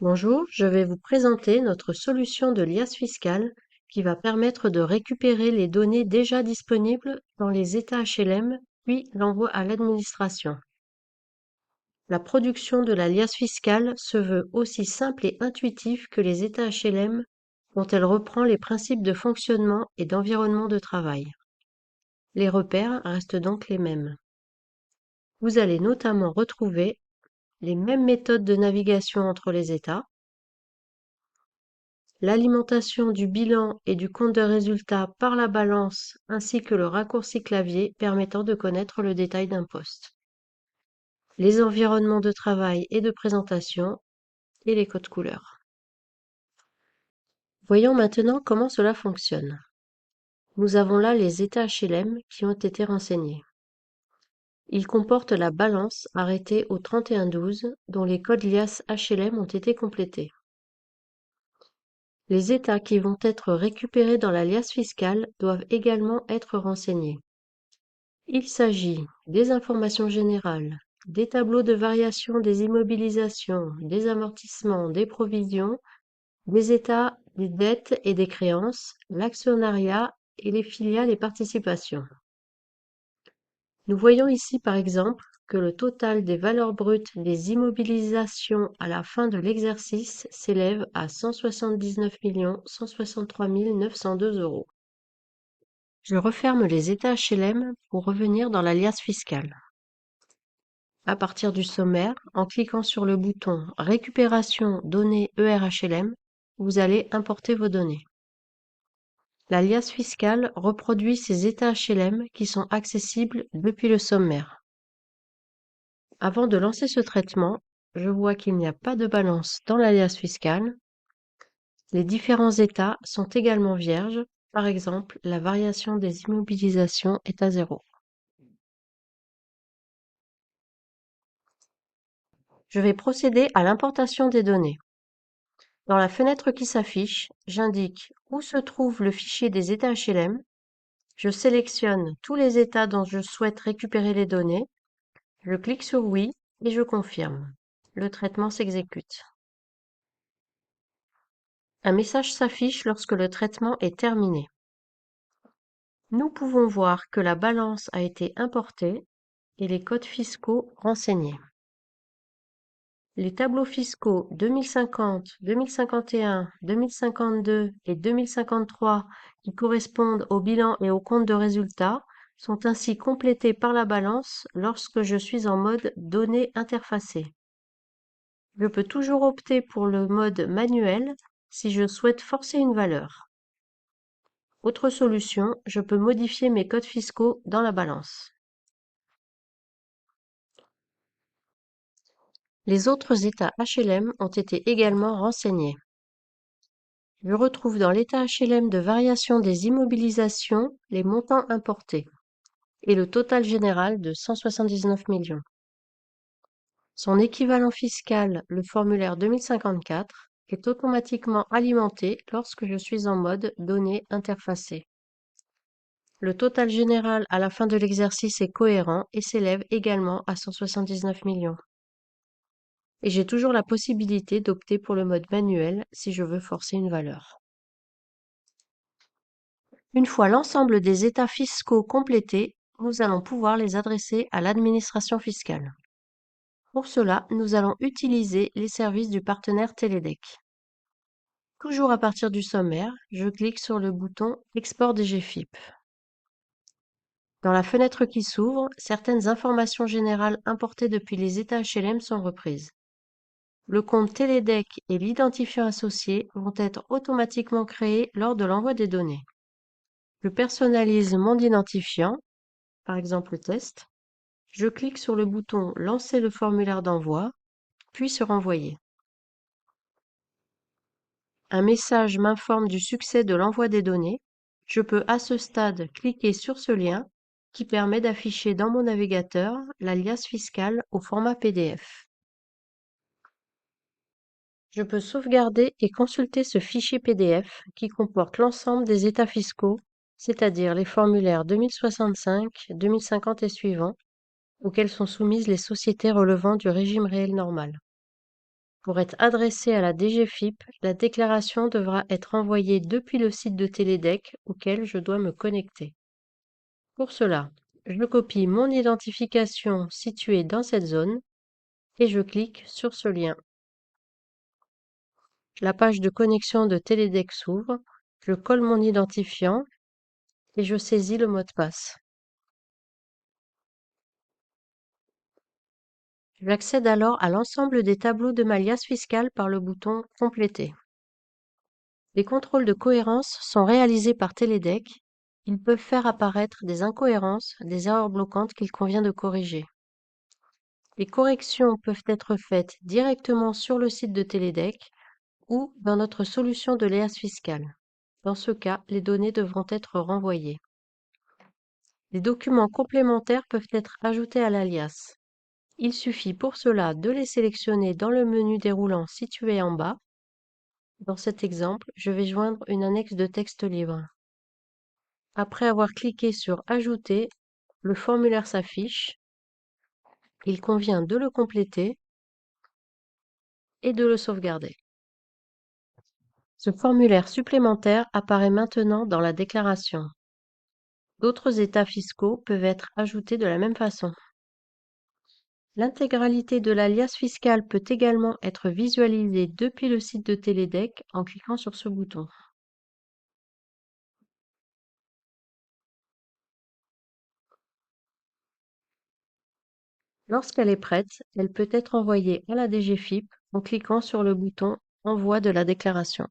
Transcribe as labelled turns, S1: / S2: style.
S1: Bonjour, je vais vous présenter notre solution de liasse fiscale qui va permettre de récupérer les données déjà disponibles dans les états HLM, puis l'envoi à l'administration. La production de la liasse fiscale se veut aussi simple et intuitive que les états HLM, dont elle reprend les principes de fonctionnement et d'environnement de travail. Les repères restent donc les mêmes. Vous allez notamment retrouver les mêmes méthodes de navigation entre les états, l'alimentation du bilan et du compte de résultat par la balance ainsi que le raccourci clavier permettant de connaître le détail d'un poste, les environnements de travail et de présentation et les codes couleurs. Voyons maintenant comment cela fonctionne. Nous avons là les états HLM qui ont été renseignés. Ils comportent la balance arrêtée au 31/12 dont les codes liasses HLM ont été complétés. Les états qui vont être récupérés dans la liasse fiscale doivent également être renseignés. Il s'agit des informations générales, des tableaux de variation des immobilisations, des amortissements, des provisions, des états, des dettes et des créances, l'actionnariat et les filiales et participations. Nous voyons ici par exemple que le total des valeurs brutes des immobilisations à la fin de l'exercice s'élève à 179 163 902 €. Je referme les états HLM pour revenir dans la liasse fiscale. À partir du sommaire, en cliquant sur le bouton Récupération données ERHLM, vous allez importer vos données. La liasse fiscale reproduit ces états HLM qui sont accessibles depuis le sommaire. Avant de lancer ce traitement, je vois qu'il n'y a pas de balance dans la liasse fiscale. Les différents états sont également vierges. Par exemple, la variation des immobilisations est à 0. Je vais procéder à l'importation des données. Dans la fenêtre qui s'affiche, j'indique où se trouve le fichier des états HLM. Je sélectionne tous les états dont je souhaite récupérer les données. Je clique sur Oui et je confirme. Le traitement s'exécute. Un message s'affiche lorsque le traitement est terminé. Nous pouvons voir que la balance a été importée et les codes fiscaux renseignés. Les tableaux fiscaux 2050, 2051, 2052 et 2053 qui correspondent au bilan et au compte de résultat sont ainsi complétés par la balance lorsque je suis en mode données interfacées. Je peux toujours opter pour le mode manuel si je souhaite forcer une valeur. Autre solution, je peux modifier mes codes fiscaux dans la balance. Les autres états HLM ont été également renseignés. Je retrouve dans l'état HLM de variation des immobilisations les montants importés et le total général de 179 millions. Son équivalent fiscal, le formulaire 2054, est automatiquement alimenté lorsque je suis en mode données interfacées. Le total général à la fin de l'exercice est cohérent et s'élève également à 179 millions. Et j'ai toujours la possibilité d'opter pour le mode manuel si je veux forcer une valeur. Une fois l'ensemble des états fiscaux complétés, nous allons pouvoir les adresser à l'administration fiscale. Pour cela, nous allons utiliser les services du partenaire Télédec. Toujours à partir du sommaire, je clique sur le bouton Export DGFIP. Dans la fenêtre qui s'ouvre, certaines informations générales importées depuis les états HLM sont reprises. Le compte Télédec et l'identifiant associé vont être automatiquement créés lors de l'envoi des données. Je personnalise mon identifiant, par exemple test. Je clique sur le bouton Lancer le formulaire d'envoi, puis sur Envoyer. Un message m'informe du succès de l'envoi des données. Je peux à ce stade cliquer sur ce lien qui permet d'afficher dans mon navigateur la liasse fiscale au format PDF. Je peux sauvegarder et consulter ce fichier PDF qui comporte l'ensemble des états fiscaux, c'est-à-dire les formulaires 2065, 2050 et suivants, auxquels sont soumises les sociétés relevant du régime réel normal. Pour être adressée à la DGFiP, la déclaration devra être envoyée depuis le site de Télédec auquel je dois me connecter. Pour cela, je copie mon identification située dans cette zone et je clique sur ce lien. La page de connexion de Télédec s'ouvre, je colle mon identifiant et je saisis le mot de passe. J'accède alors à l'ensemble des tableaux de ma liasse fiscale par le bouton Compléter. Les contrôles de cohérence sont réalisés par Télédec. Ils peuvent faire apparaître des incohérences, des erreurs bloquantes qu'il convient de corriger. Les corrections peuvent être faites directement sur le site de Télédec ou dans notre solution de liasse fiscale. Dans ce cas, les données devront être renvoyées. Les documents complémentaires peuvent être ajoutés à l'alias. Il suffit pour cela de les sélectionner dans le menu déroulant situé en bas. Dans cet exemple, je vais joindre une annexe de texte libre. Après avoir cliqué sur Ajouter, le formulaire s'affiche. Il convient de le compléter et de le sauvegarder. Ce formulaire supplémentaire apparaît maintenant dans la déclaration. D'autres états fiscaux peuvent être ajoutés de la même façon. L'intégralité de la liasse fiscale peut également être visualisée depuis le site de Télédec en cliquant sur ce bouton. Lorsqu'elle est prête, elle peut être envoyée à la DGFiP en cliquant sur le bouton Envoi de la déclaration.